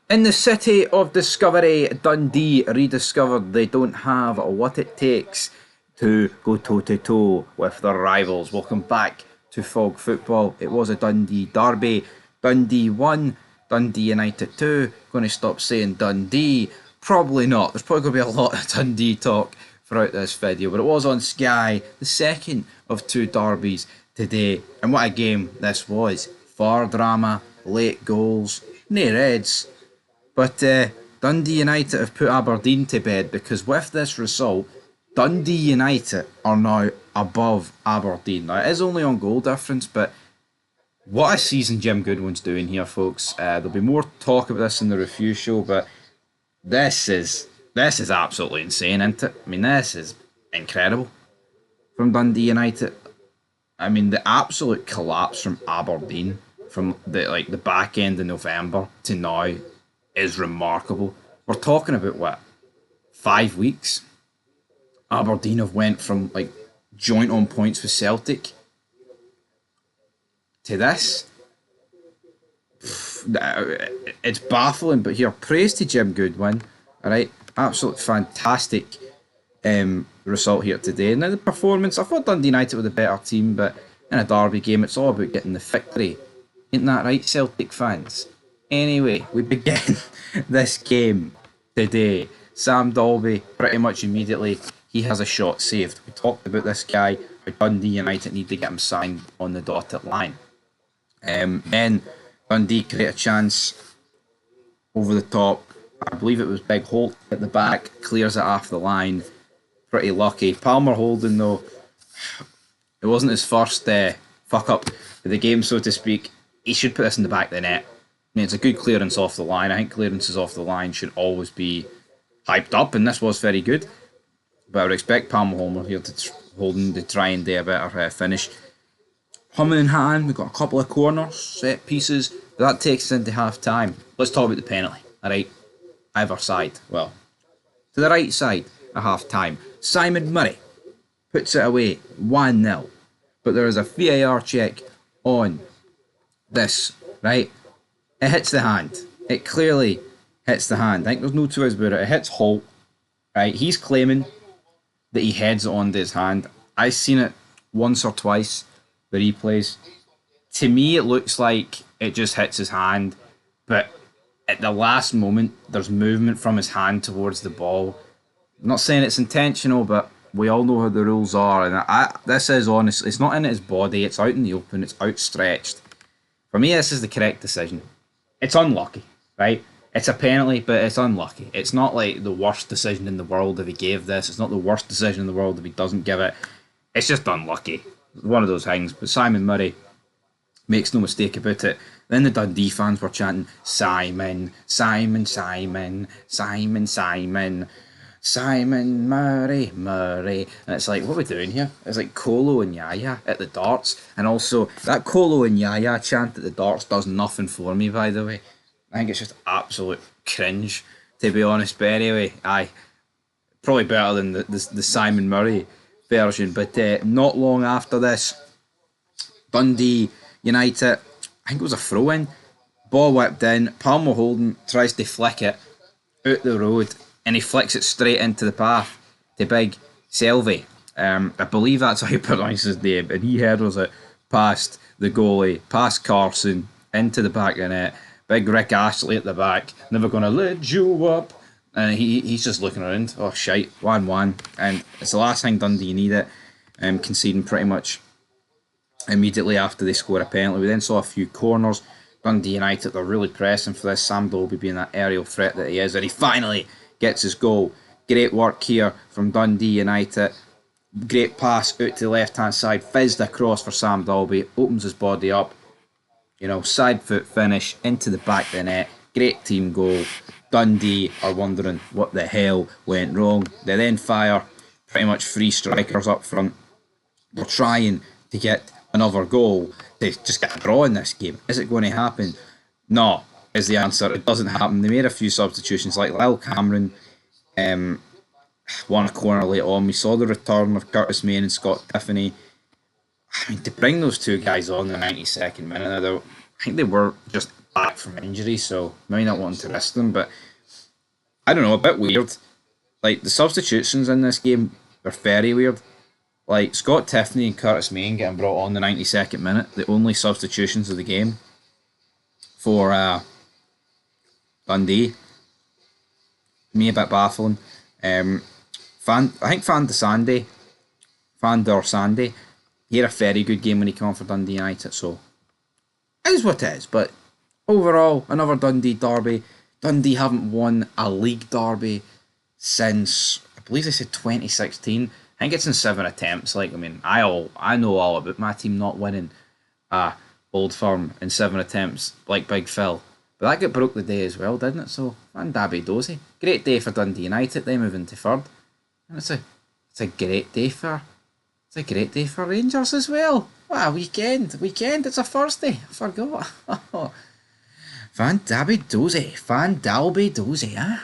In the city of discovery, Dundee rediscovered they don't have what it takes to go toe to toe with their rivals. Welcome back to Fog Football. It was a Dundee derby. Dundee won, Dundee United 2. Going to stop saying Dundee? Probably not. There's probably going to be a lot of Dundee talk throughout this video, but it was on Sky, the second of two derbies today. And what a game this was. Far drama, late goals, no reds. But Dundee United have put Aberdeen to bed because with this result, Dundee United are now above Aberdeen. Now, it is only on goal difference, but what a season Jim Goodwin's doing here, folks. There'll be more talk about this in the review show, but this is absolutely insane, isn't it? I mean, this is incredible from Dundee United. I mean, the absolute collapse from Aberdeen from the back end of November to now is remarkable. We're talking about what, 5 weeks? Aberdeen have went from joint on points with Celtic to this. It's baffling, but here, praise to Jim Goodwin. Alright, absolute fantastic result here today. Now the performance, I thought Dundee United were the better team, but in a derby game it's all about getting the victory. Ain't that right, Celtic fans? Anyway, we begin this game today. Sam Dalby, pretty much immediately, he has a shot saved. We talked about this guy, how Dundee United need to get him signed on the dotted line. Then Dundee create a chance over the top. I believe it was Big Holt at the back, clears it off the line. Pretty lucky. Palmer Holding, though, it wasn't his first fuck up of the game, so to speak. He should put this in the back of the net. I mean, it's a good clearance off the line. I think clearances off the line should always be hyped up, and this was very good. But I would expect Palmer Homer here to try and do a better finish. Humming and hawing, we've got a couple of corners, set pieces, but that takes us into half time. Let's talk about the penalty, alright? Either side. Well, to the right side at half time, Simon Murray puts it away 1-0. But there is a VAR check on this, right? It hits the hand. It clearly hits the hand. I think there's no two ways about it. It hits Holt, right? He's claiming that he heads it onto his hand. I've seen it once or twice, the replays. To me, it looks like it just hits his hand, but at the last moment, there's movement from his hand towards the ball. I'm not saying it's intentional, but we all know how the rules are, and this is honestly, it's not in his body, it's out in the open, it's outstretched. For me, this is the correct decision. It's unlucky, right? It's a penalty, but it's unlucky. It's not like the worst decision in the world if he gave this. It's not the worst decision in the world if he doesn't give it. It's just unlucky. One of those things. But Simon Murray makes no mistake about it. Then the Dundee fans were chanting, Simon, Simon, Simon, Simon, Simon, Simon, Murray, Murray. And it's like, what are we doing here? It's like Colo and Yaya at the darts. And also, that Colo and Yaya chant at the darts does nothing for me, by the way. I think it's just absolute cringe, to be honest. But anyway, probably better than the Simon Murray version. But not long after this, Dundee United, I think it was a throw-in, ball whipped in, Palmer Holden tries to flick it out the road, and he flicks it straight into the path to Big Selvey. I believe that's how he pronounces his name, and he headers it past the goalie, past Carson, into the back of the net. Big Rick Astley at the back, never gonna let you up. And he's just looking around. Oh, shite, 1-1. And it's the last thing Dundee needed, conceding pretty much immediately after they score a penalty. We then saw a few corners. Dundee United, they're really pressing for this. Sam Dalby being that aerial threat that he is. And he finally gets his goal. Great work here from Dundee United. Great pass out to the left-hand side. Fizzed across for Sam Dalby. Opens his body up. You know, side foot finish into the back of the net. Great team goal. Dundee are wondering what the hell went wrong. They then fire pretty much three strikers up front. They're trying to get another goal to just get a draw in this game. Is it going to happen? No, is the answer. It doesn't happen. They made a few substitutions, like Lyle Cameron won a corner late on. We saw the return of Curtis Main and Scott Tiffany. I mean, to bring those two guys on the 92nd minute, I think they were just back from injury, so maybe not wanting to risk them. But I don't know, a bit weird. Like the substitutions in this game were very weird. Like Scott Tiffany and Curtis Main getting brought on the 92nd minute, the only substitutions of the game for Dundee. Me a bit baffling. I think Van der Sande, he had a very good game when he came on for Dundee United, so it is what it is. But overall, another Dundee derby. Dundee haven't won a league derby since, I believe they said 2016. I think it's in 7 attempts. Like, I mean, I know all about my team not winning Old Firm in 7 attempts, like Big Phil. But that got broke the day as well, didn't it? So, man, Dabby dozy. Great day for Dundee United. They move into 3rd. And it's a great day for Rangers as well. What a weekend. It's a Thursday. I forgot. Van Dabby dozy. Van Dalby dozy, huh?